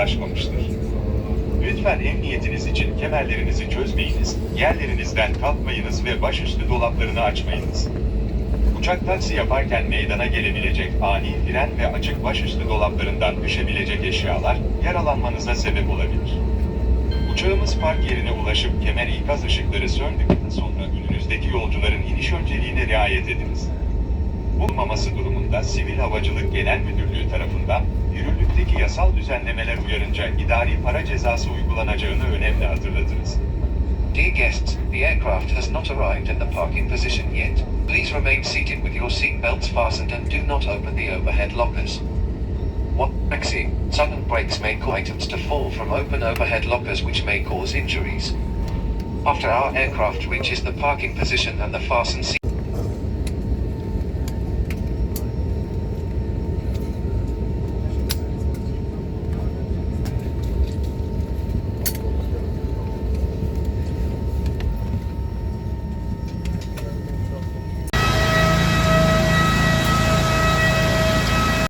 ulaşmamıştır. Lütfen emniyetiniz için kemerlerinizi çözmeyiniz, yerlerinizden kalkmayınız ve başüstü dolaplarını açmayınız. Uçak taksi yaparken meydana gelebilecek ani fren ve açık başüstü dolaplarından düşebilecek eşyalar, yaralanmanıza sebep olabilir. Uçağımız park yerine ulaşıp kemer ikaz ışıkları söndükten sonra önünüzdeki yolcuların iniş önceliğine riayet ediniz. Bulunmaması durumunda Sivil Havacılık Genel Müdürlüğü tarafından yürürlükteki yasal düzenlemeler uyarınca idari para cezası uygulanacağını önemli hatırlatırız. Dear guests, the aircraft has not arrived at the parking position yet. Please remain seated with your seat belts fastened and do not open the overhead lockers. What taxi? Sudden brakes may cause items to fall from open overhead lockers which may cause injuries. After our aircraft reaches the parking position and the fastened seat